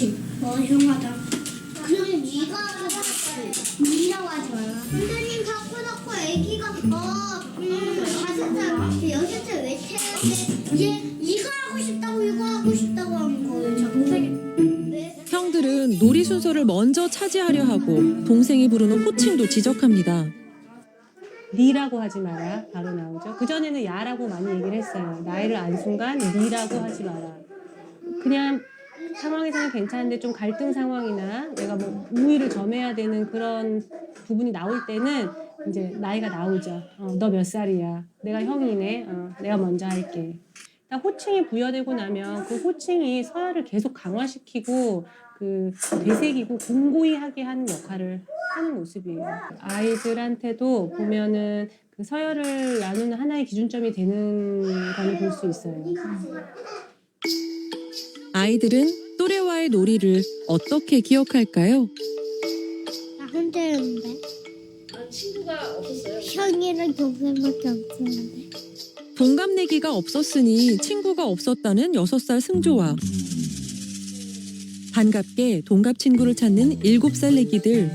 그치. 흉하다. 그럼 네가 니라고 하지 마라. 선생님 자꾸 애기가 5살, 6살 왜 태웠대? 이거 하고 싶다고 이거 하고 싶다고 하는 거예요. 자꾸. 왜? 형들은 놀이 순서를 먼저 차지하려 하고 동생이 부르는 호칭도 지적합니다. 니라고 하지 마라 바로 나오죠. 그전에는 야라고 많이 얘기를 했어요. 나이를 안 순간 니라고 하지 마라. 그냥 상황에서는 괜찮은데 좀 갈등 상황이나 내가 뭐 우위를 점해야 되는 그런 부분이 나올 때는 이제 나이가 나오죠. 너 몇 살이야? 내가 형이네. 내가 먼저 할게. 호칭이 부여되고 나면 그 호칭이 서열을 계속 강화시키고 그 되새기고 공고히 하게 하는 역할을 하는 모습이에요. 아이들한테도 보면은 그 서열을 나누는 하나의 기준점이 되는 걸 볼 수 있어요. 아이들은 또래와의 놀이를 어떻게 기억할까요? 나 혼자였는데. 친구가 없었어요? 형이랑 동생밖에 없었는데. 동갑내기가 없었으니 친구가 없었다는 6살 승조와 반갑게 동갑 친구를 찾는 7살 내기들.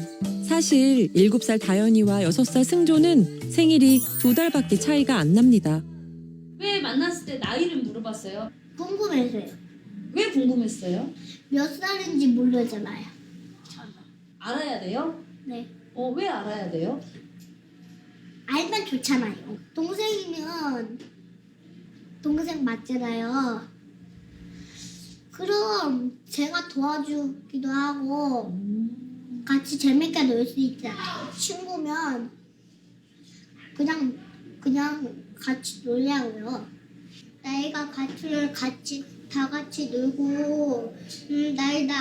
사실 7살 다현이와 6살 승조는 생일이 2달밖에 차이가 안 납니다. 왜 만났을 때 나이를 물어봤어요? 궁금해서요. 왜 궁금했어요? 몇 살인지 모르잖아요. 알아야 돼요? 네. 왜 알아야 돼요? 알면 좋잖아요. 동생이면 동생 맞잖아요. 그럼 제가 도와주기도 하고 같이 재밌게 놀 수 있잖아요. 친구면 그냥 같이 놀려고요. 나이가 같이 다 같이 놀고 나이가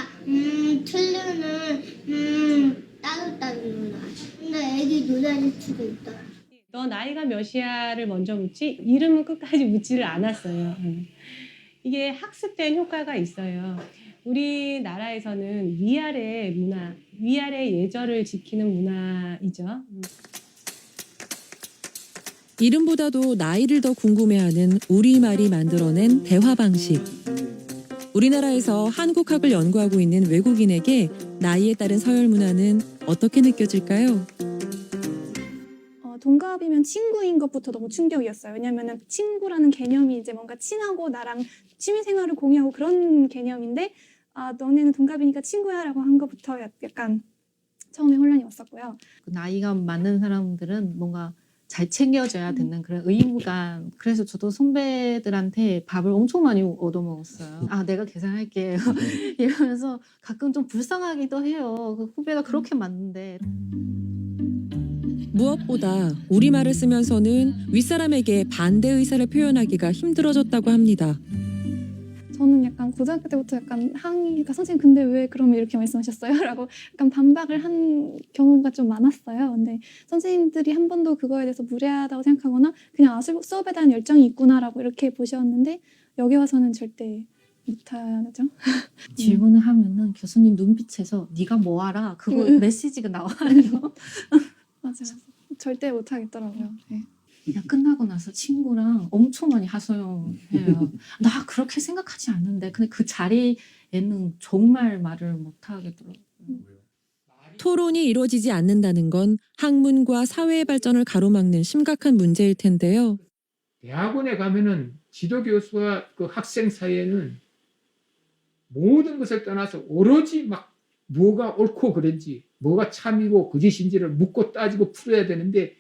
틀리면은 따로 놀아. 근데 애기 놀아줄 수도 있다. 너 나이가 몇이야를 먼저 묻지 이름은 끝까지 묻지를 않았어요. 이게 학습된 효과가 있어요. 우리나라에서는 위아래 문화, 위아래 예절을 지키는 문화이죠. 이름보다도 나이를 더 궁금해하는 우리말이 만들어낸 대화 방식. 우리나라에서 한국학을 연구하고 있는 외국인에게 나이에 따른 서열 문화는 어떻게 느껴질까요? 동갑이면 친구인 것부터 너무 충격이었어요. 왜냐면은 친구라는 개념이 이제 뭔가 친하고 나랑 취미 생활을 공유하고 그런 개념인데 너네는 동갑이니까 친구야라고 한 것부터 약간 처음에 혼란이 왔었고요. 나이가 많은 사람들은 뭔가 잘 챙겨줘야 되는 그런 의무감. 그래서 저도 선배들한테 밥을 엄청 많이 얻어먹었어요. 내가 계산할게 이러면서 가끔 좀 불쌍하기도 해요. 그 후배가 그렇게 많은데. 무엇보다 우리말을 쓰면서는 윗사람에게 반대 의사를 표현하기가 힘들어졌다고 합니다. 저는 약간 고등학교 때부터 약간 항의가 선생님 근데 왜 그러면 이렇게 말씀하셨어요? 라고 약간 반박을 한 경우가 좀 많았어요. 근데 선생님들이 한 번도 그거에 대해서 무례하다고 생각하거나 그냥 수업에 대한 열정이 있구나라고 이렇게 보셨는데 여기 와서는 절대 못하죠. 질문을 하면은 교수님 눈빛에서 네가 뭐 알아? 그거 메시지가 나와요. 맞아요. 절대 못하겠더라고요. 네. 그냥 끝나고 나서 친구랑 엄청 많이 하소연해요. 나 그렇게 생각하지 않는데. 근데 그 자리에는 정말 말을 못 하겠더라고요. 토론이 이루어지지 않는다는 건 학문과 사회의 발전을 가로막는 심각한 문제일 텐데요. 대학원에 가면은 지도 교수와 그 학생 사이에는 모든 것을 떠나서 오로지 막 뭐가 옳고 그른지, 뭐가 참이고 거짓인지를 묻고 따지고 풀어야 되는데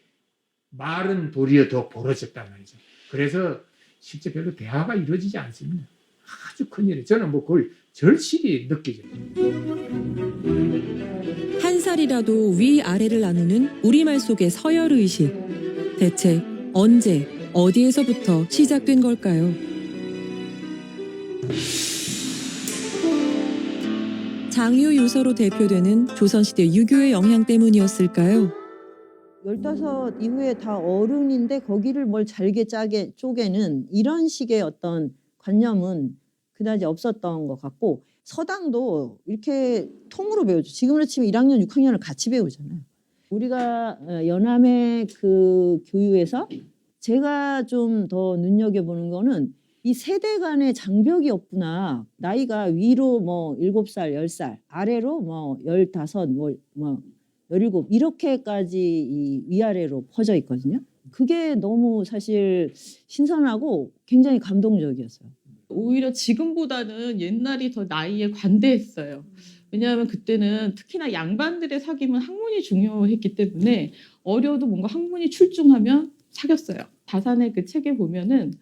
말은 도리어 더 벌어졌단 말이죠. 그래서 실제 별로 대화가 이루어지지 않습니다. 아주 큰일이에요. 저는 뭐 그걸 절실히 느끼죠. 한 살이라도 위아래를 나누는 우리말 속의 서열의식. 대체 언제, 어디에서부터 시작된 걸까요? 장유유서로 대표되는 조선시대 유교의 영향 때문이었을까요? 15 이후에 다 어른인데 거기를 뭘 잘게 짜게 쪼개는 이런 식의 어떤 관념은 그다지 없었던 것 같고 서당도 이렇게 통으로 배우죠. 지금으로 치면 1학년, 6학년을 같이 배우잖아요. 우리가 연암의 그 교육에서 제가 좀 더 눈여겨보는 거는 이 세대 간의 장벽이 없구나. 나이가 위로 뭐 7살, 10살, 아래로 뭐 15, 뭐 17 이렇게까지 이 위아래로 퍼져 있거든요. 그게 너무 사실 신선하고 굉장히 감동적이었어요. 오히려 지금보다는 옛날이 더 나이에 관대했어요. 왜냐하면 그때는 특히나 양반들의 사귐은 학문이 중요했기 때문에 어려도 뭔가 학문이 출중하면 사귀었어요. 다산의 그 책에 보면은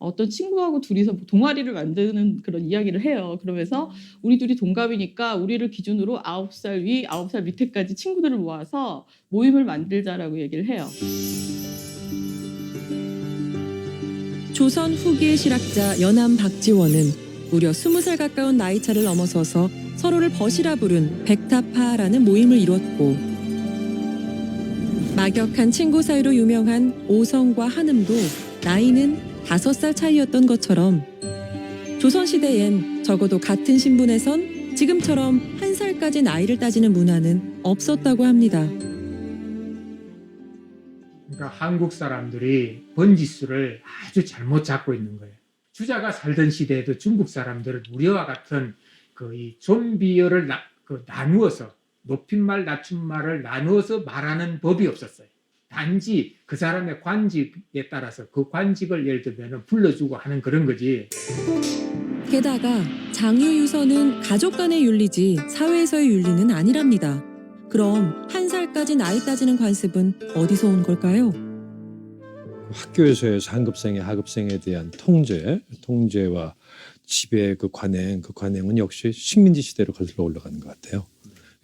어떤 친구하고 둘이서 동아리를 만드는 그런 이야기를 해요. 그러면서 우리 둘이 동갑이니까 우리를 기준으로 9살 위, 9살 밑에까지 친구들을 모아서 모임을 만들자라고 얘기를 해요. 조선 후기의 실학자 연암 박지원은 무려 20살 가까운 나이차를 넘어서서 서로를 벗이라 부른 백타파라는 모임을 이뤘고 막역한 친구 사이로 유명한 오성과 한음도 나이는 5살 차이였던 것처럼 조선시대엔 적어도 같은 신분에선 지금처럼 1살까지 나이를 따지는 문화는 없었다고 합니다. 그러니까 한국 사람들이 번지수를 아주 잘못 잡고 있는 거예요. 주자가 살던 시대에도 중국 사람들은 우리와 같은 그 이 존비어를 나누어서 높임말 낮춤말을 나누어서 말하는 법이 없었어요. 단지 그 사람의 관직에 따라서 그 관직을 예를 들면 불러주고 하는 그런 거지. 게다가 장유유서는 가족 간의 윤리지 사회에서의 윤리는 아니랍니다. 그럼 1살까지 나이 따지는 관습은 어디서 온 걸까요? 학교에서의 상급생의 하급생에 대한 통제와 지배 그 관행은 역시 식민지 시대로 거슬러 올라가는 것 같아요.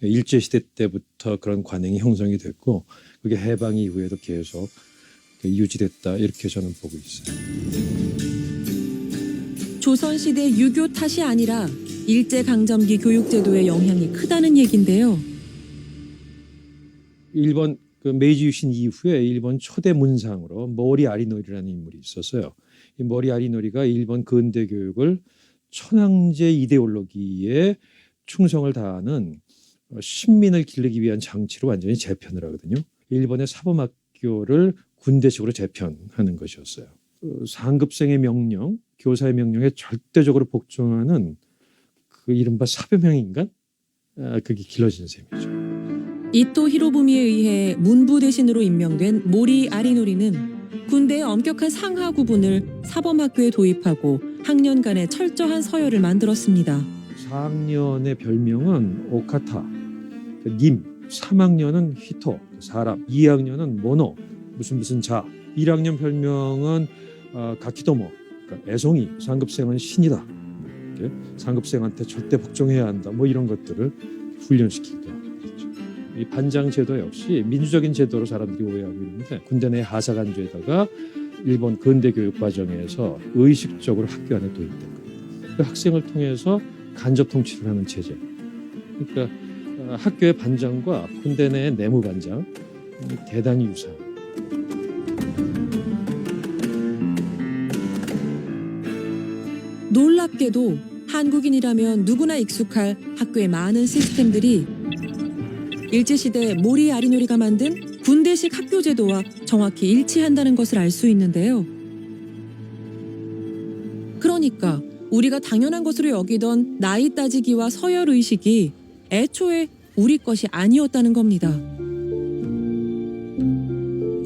일제 시대 때부터 그런 관행이 형성이 됐고 그게 해방 이후에도 계속 유지됐다 이렇게 저는 보고 있어요. 조선시대 유교 탓이 아니라 일제강점기 교육제도의 영향이 크다는 얘긴데요. 일본 그 메이지 유신 이후에 일본 초대 문상으로 모리 아리노리라는 인물이 있었어요. 이 모리 아리노리가 일본 근대 교육을 천황제 이데올로기에 충성을 다하는 신민을 기르기 위한 장치로 완전히 재편을 하거든요. 일본의 사범학교를 군대식으로 재편하는 것이었어요. 상급생의 명령, 교사의 명령에 절대적으로 복종하는 그 이른바 사범형인간? 그게 길러진 셈이죠. 이토 히로부미에 의해 문부 대신으로 임명된 모리 아리노리는 군대의 엄격한 상하 구분을 사범학교에 도입하고 학년 간의 철저한 서열을 만들었습니다. 4학년의 별명은 오카타, 님, 3학년은 히토, 사람, 2학년은 모노, 무슨 자, 1학년 별명은 가키도모, 그러니까 애송이, 상급생은 신이다. 이렇게 상급생한테 절대 복종해야 한다. 뭐 이런 것들을 훈련시키기도 하고 있죠. 이 반장 제도 역시 민주적인 제도로 사람들이 오해하고 있는데 군대 내 하사관제에다가 일본 근대 교육 과정에서 의식적으로 학교 안에 도입된 거예요. 그 학생을 통해서 간접 통치를 하는 체제. 그러니까 학교의 반장과 군대 내 내무 반장 대단히 유사해요. 놀랍게도 한국인이라면 누구나 익숙할 학교의 많은 시스템들이 일제시대 모리 아리노리가 만든 군대식 학교 제도와 정확히 일치한다는 것을 알 수 있는데요. 그러니까 우리가 당연한 것으로 여기던 나이 따지기와 서열 의식이 애초에 우리 것이 아니었다는 겁니다.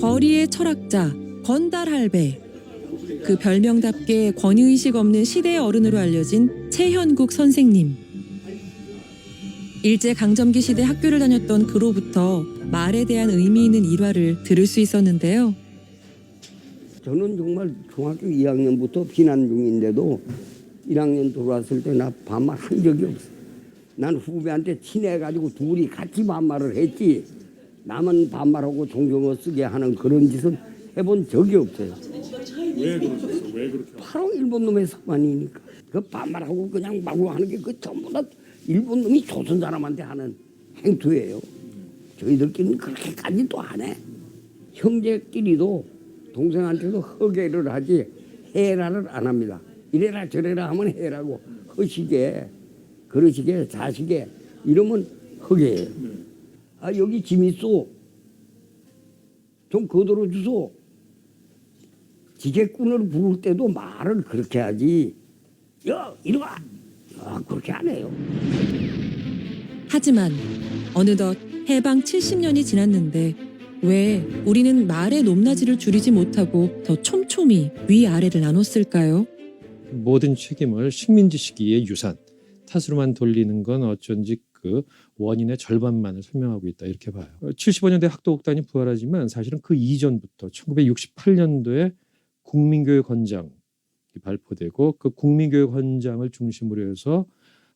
거리의 철학자 건달할배, 그 별명답게 권위의식 없는 시대의 어른으로 알려진 최현국 선생님. 일제강점기 시대 학교를 다녔던 그로부터 말에 대한 의미 있는 일화를 들을 수 있었는데요. 저는 정말 중학교 2학년부터避難 중인데도 1학년 들어왔을 때 나 반말 한 적이 없어. 난 후배한테 친해가지고 둘이 같이 반말을 했지. 남은 반말하고 존경어 쓰게 하는 그런 짓은 해본 적이 없어요. 왜 그러셨어요? 왜 그렇게? 바로 일본 놈의 습관이니까. 그 반말하고 그냥 마구 하는 게 그 전부 다 일본 놈이 조선 사람한테 하는 행투예요. 저희들끼리는 그렇게까지도 안 해. 형제끼리도 동생한테도 허계를 하지 해라를 안 합니다. 이래라 저래라 하면 해라고 허시게 그러시게 자시게 이러면 허계예요. 아 여기 짐 있어. 좀 거들어 주소. 기계꾼을 부를 때도 말을 그렇게 하지. 야, 이리 와. 그렇게 안 해요. 하지만 어느덧 해방 70년이 지났는데 왜 우리는 말의 높낮이를 줄이지 못하고 더 촘촘히 위아래를 나눴을까요? 모든 책임을 식민지 시기의 유산 탓으로만 돌리는 건 어쩐지 그 원인의 절반만을 설명하고 있다 이렇게 봐요. 75년대 학도극단이 부활하지만 사실은 그 이전부터 1968년도에 국민교육헌장이 발표되고 그 국민교육헌장을 중심으로 해서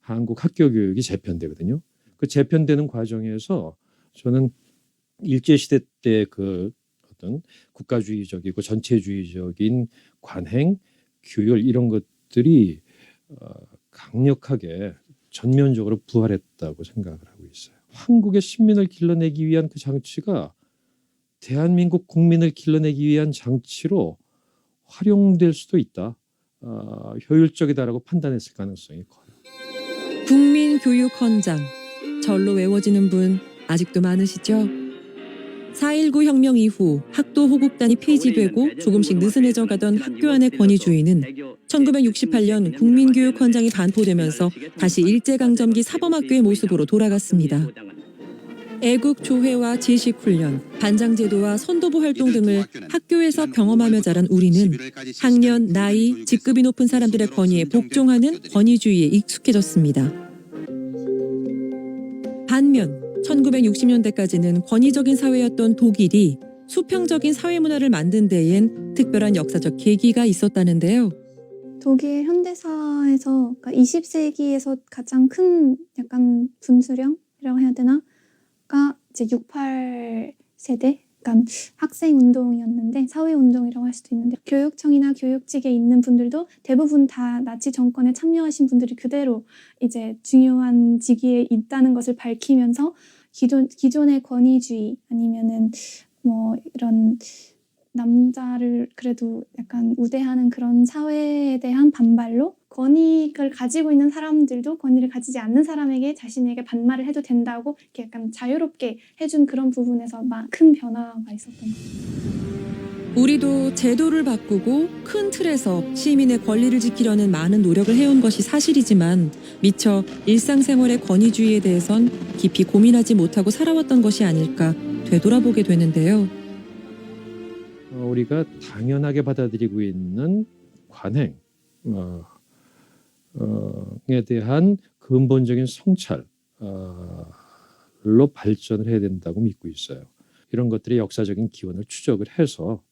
한국 학교교육이 재편되거든요. 그 재편되는 과정에서 저는 일제시대 때 그 어떤 국가주의적이고 전체주의적인 관행, 규율 이런 것들이 강력하게 전면적으로 부활했다고 생각을 하고 있어요. 한국의 식민을 길러내기 위한 그 장치가 대한민국 국민을 길러내기 위한 장치로 활용될 수도 있다. 효율적이다라고 판단했을 가능성이 커요. 국민교육헌장, 절로 외워지는 분 아직도 많으시죠? 4.19 혁명 이후 학도 호국단이 폐지되고 조금씩 느슨해져 가던 학교 안의 권위주의는 1968년 국민교육헌장이 반포되면서 다시 일제강점기 사범학교의 모습으로 돌아갔습니다. 애국 조회와 지식훈련, 반장제도와 선도부 활동 등을 학교에서 경험하며 자란 우리는 학년, 나이, 직급이 높은 사람들의 권위에 복종하는 권위주의에 익숙해졌습니다. 반면 1960년대까지는 권위적인 사회였던 독일이 수평적인 사회 문화를 만든 데엔 특별한 역사적 계기가 있었다는데요. 독일 현대사에서 그러니까 20세기에서 가장 큰 약간 분수령이라고 해야 되나?가 이제 68 세대, 그러니까 학생 운동이었는데 사회 운동이라고 할 수도 있는데 교육청이나 교육직에 있는 분들도 대부분 다 나치 정권에 참여하신 분들이 그대로 이제 중요한 직위에 있다는 것을 밝히면서 기존의 권위주의 아니면은 뭐 이런 남자를 그래도 약간 우대하는 그런 사회에 대한 반발로 권위를 가지고 있는 사람들도 권위를 가지지 않는 사람에게 자신에게 반말을 해도 된다고 이렇게 약간 자유롭게 해준 그런 부분에서 큰 변화가 있었던 것 같아요. 우리도 제도를 바꾸고 큰 틀에서 시민의 권리를 지키려는 많은 노력을 해온 것이 사실이지만 미처 일상생활의 권위주의에 대해선 깊이 고민하지 못하고 살아왔던 것이 아닐까 되돌아보게 되는데요. 우리가 당연하게 받아들이고 있는 관행에 대한 근본적인 성찰로 발전을 해야 된다고 믿고 있어요. 이런 것들의 역사적인 기원을 추적을 해서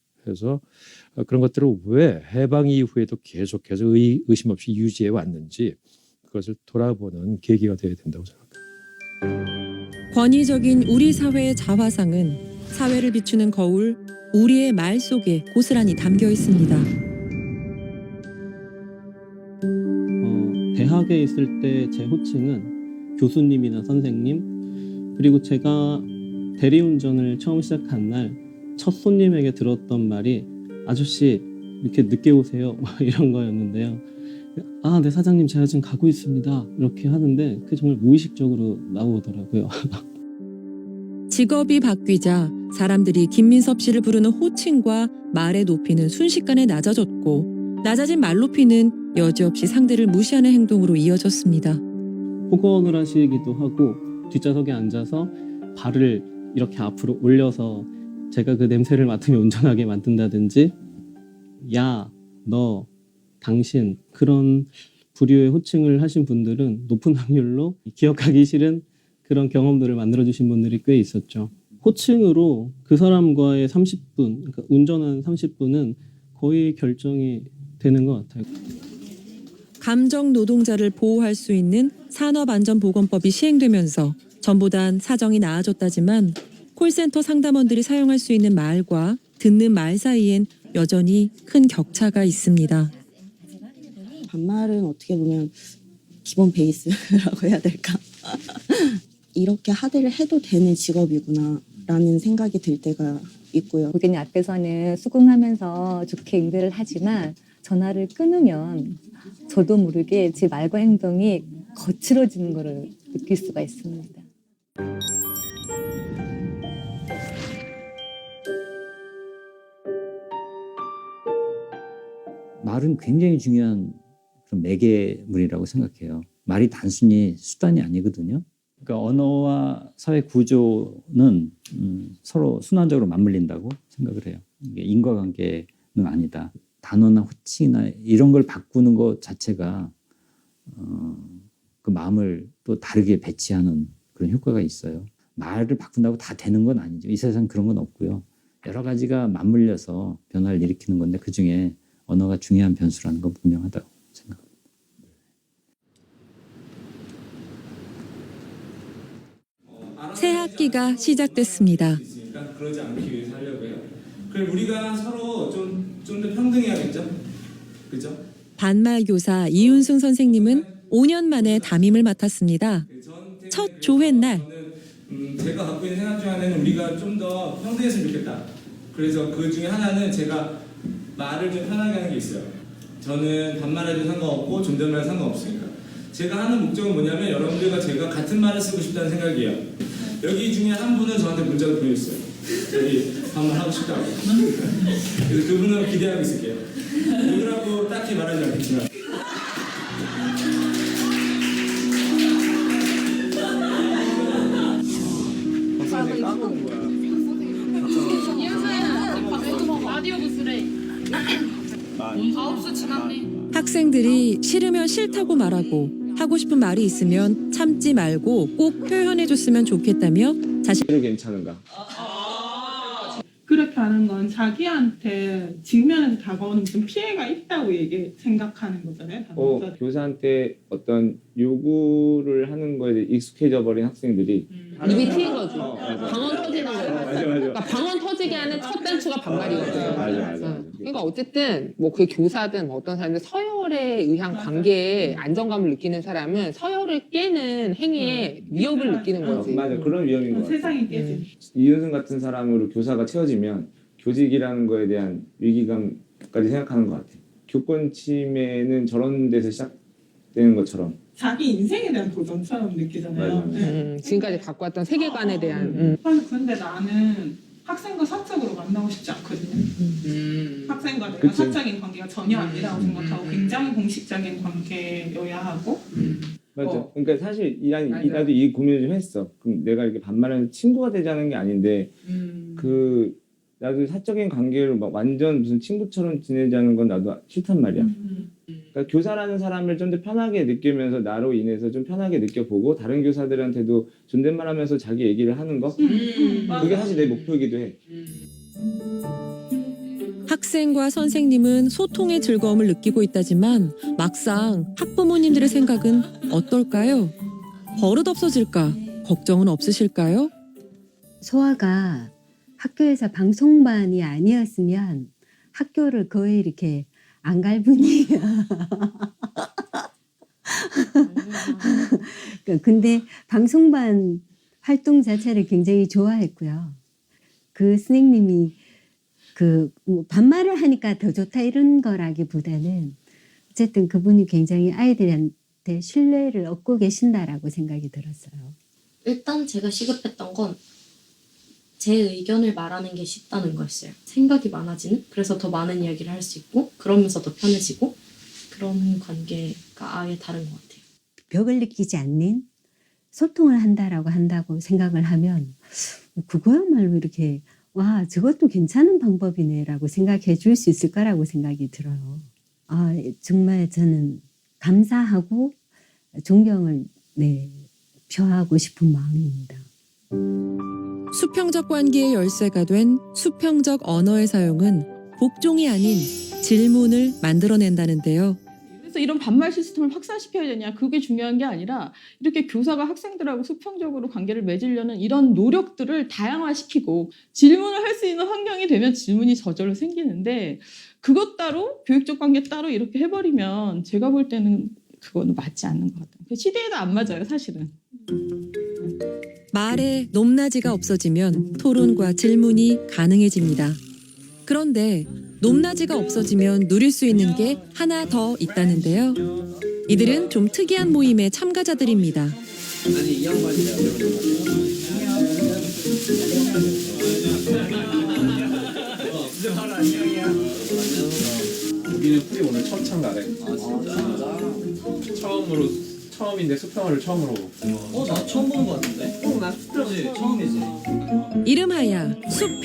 그런 것들을 왜 해방 이후에도 계속해서 의심 없이 유지해 왔는지 그것을 돌아보는 계기가 되어야 된다고 생각합니다. 권위적인 우리 사회의 자화상은 사회를 비추는 거울, 우리의 말 속에 고스란히 담겨 있습니다. 대학에 있을 때 제 호칭은 교수님이나 선생님, 그리고 제가 대리운전을 처음 시작한 날 첫 손님에게 들었던 말이 아저씨 이렇게 늦게 오세요 이런 거였는데요. 아, 네 사장님 제가 지금 가고 있습니다 이렇게 하는데 그게 정말 무의식적으로 나오더라고요. 직업이 바뀌자 사람들이 김민섭 씨를 부르는 호칭과 말의 높이는 순식간에 낮아졌고 낮아진 말 높이는 여지없이 상대를 무시하는 행동으로 이어졌습니다. 호언을 하시기도 하고 뒷좌석에 앉아서 발을 이렇게 앞으로 올려서 제가 그 냄새를 맡으며 운전하게 만든다든지 야, 너, 당신 그런 부류의 호칭을 하신 분들은 높은 확률로 기억하기 싫은 그런 경험들을 만들어주신 분들이 꽤 있었죠. 호칭으로 그 사람과의 30분, 그러니까 운전한 30분은 거의 결정이 되는 것 같아요. 감정 노동자를 보호할 수 있는 산업안전보건법이 시행되면서 전보단 사정이 나아졌다지만 콜센터 상담원들이 사용할 수 있는 말과 듣는 말 사이엔 여전히 큰 격차가 있습니다. 반말은 어떻게 보면 기본 베이스라고 해야 될까? 이렇게 하대를 해도 되는 직업이구나라는 생각이 들 때가 있고요. 고객님 앞에서는 수긍하면서 좋게 응대를 하지만 전화를 끊으면 저도 모르게 제 말과 행동이 거칠어지는 것을 느낄 수가 있습니다. 말은 굉장히 중요한 그런 매개물이라고 생각해요. 말이 단순히 수단이 아니거든요. 그러니까 언어와 사회 구조는 서로 순환적으로 맞물린다고 생각을 해요. 이게 인과관계는 아니다. 단어나 호칭이나 이런 걸 바꾸는 것 자체가 그 마음을 또 다르게 배치하는 그런 효과가 있어요. 말을 바꾼다고 다 되는 건 아니죠. 이 세상 그런 건 없고요. 여러 가지가 맞물려서 변화를 일으키는 건데 그중에 언어가 중요한 변수라는 건 분명하다고 생각합니다. 새 학기가 시작됐습니다. 그러지 않기 위해서 하려고요. 그럼 우리가 서로 좀 더 평등해야겠죠? 그죠? 반말 교사 이윤승 선생님은 5년 만에 담임을 맡았습니다. 첫 조회 날 제가 갖고 있는 생각 중 하나는 우리가 좀 더 평등했으면 좋겠다. 그래서 그 중에 하나는 제가 말을 좀 편하게 하는 게 있어요. 저는 반말해도 상관없고 존댓말 상관없으니까. 제가 하는 목적은 뭐냐면 여러분들과 제가 같은 말을 쓰고 싶다는 생각이에요. 여기 중에 한 분은 저한테 문자를 보냈어요. 여기 반말하고 싶다고. 그래서 그분은 기대하고 있을게요. 누구라고 딱히 말하지 않겠지만. 라디오 부스래. 9시 지났네. 학생들이 싫으면 싫다고 말하고 하고 싶은 말이 있으면 참지 말고 꼭 표현해줬으면 좋겠다며 자신을 괜찮은가? 그렇게 하는 건 자기한테 직면에서 다가오는 무슨 피해가 있다고 생각하는 거잖아요. 교사한테 어떤 요구를 하는 거에 대해 익숙해져 버린 학생들이 입이 트인 거지. 맞아. 방언 터지는 거예요. 맞아. 그러니까 방언 터지게 하는 첫 단추가 반말이거든요. 맞아. 그러니까 어쨌든 뭐 그게 교사든 뭐 어떤 사람들 서열에 의한 관계에 안정감을 느끼는 사람은 서열을 깨는 행위에 위협을 느끼는 거지. 맞아. 그런 위험인 것 같아. 세상이 깨지. 이윤승 같은 사람으로 교사가 채워지면 교직이라는 거에 대한 위기감까지 생각하는 것 같아. 교권 침해는 저런 데서 시작되는 것처럼. 자기 인생에 대한 도전처럼 느끼잖아요. 맞아. 지금까지 갖고 왔던 세계관에 대한. 근데 나는 학생과 사적으로 만나고 싶지 않거든요. 학생과 내가 그치. 사적인 관계가 전혀 아니라고 생각하고 굉장히 공식적인 관계여야 하고. 맞아. 그러니까 사실 나도 이 고민을 좀 했어. 그럼 내가 이렇게 반말하는 친구가 되자는 게 아닌데 나도 사적인 관계를 막 완전 무슨 친구처럼 지내자는 건 나도 싫단 말이야. 그러니까 교사라는 사람을 좀 더 편하게 느끼면서 나로 인해서 좀 편하게 느껴보고 다른 교사들한테도 존댓말하면서 자기 얘기를 하는 거 그게 사실 내 목표이기도 해. 학생과 선생님은 소통의 즐거움을 느끼고 있다지만 막상 학부모님들의 생각은 어떨까요? 버릇 없어질까 걱정은 없으실까요? 소아가 학교에서 방송반이 아니었으면 학교를 거의 이렇게 안 갈 뿐이에요. 근데 방송반 활동 자체를 굉장히 좋아했고요. 그 선생님이 뭐 반말을 하니까 더 좋다 이런 거라기보다는 어쨌든 그분이 굉장히 아이들한테 신뢰를 얻고 계신다라고 생각이 들었어요. 일단 제가 시급했던 건 제 의견을 말하는 게 쉽다는 거였어요. 생각이 많아지는? 그래서 더 많은 이야기를 할 수 있고 그러면서 더 편해지고 그런 관계가 아예 다른 것 같아요. 벽을 느끼지 않는 소통을 한다고 생각을 하면 그거야말로 이렇게 와 저것도 괜찮은 방법이네라고 생각해 줄 수 있을 거라고 생각이 들어요. 정말 저는 감사하고 존경을 표하고 싶은 마음입니다. 수평적 관계의 열쇠가 된 수평적 언어의 사용은 복종이 아닌 질문을 만들어낸다는데요. 그래서 이런 반말 시스템을 확산시켜야 되냐 그게 중요한 게 아니라 이렇게 교사가 학생들하고 수평적으로 관계를 맺으려는 이런 노력들을 다양화시키고 질문을 할 수 있는 환경이 되면 질문이 저절로 생기는데 그것 따로 교육적 관계 따로 이렇게 해버리면 제가 볼 때는 그거는 맞지 않는 것 같아요. 시대에도 안 맞아요 사실은. 말의 높낮이가 없어지면 토론과 질문이 가능해집니다. 그런데 높낮이가 없어지면 누릴 수 있는 게 하나 더 있다는데요. 이들은 좀 특이한 모임의 참가자들입니다. 아니 이 양반이야. 진짜 바로 안녕이야. 여기는 풀이 오늘 처음 찬 가래. 아 진짜? 처음인데 수평을 처음으로. 나 처음 보는 거 같은데? 나 수평이 처음이지. 이름하야 숲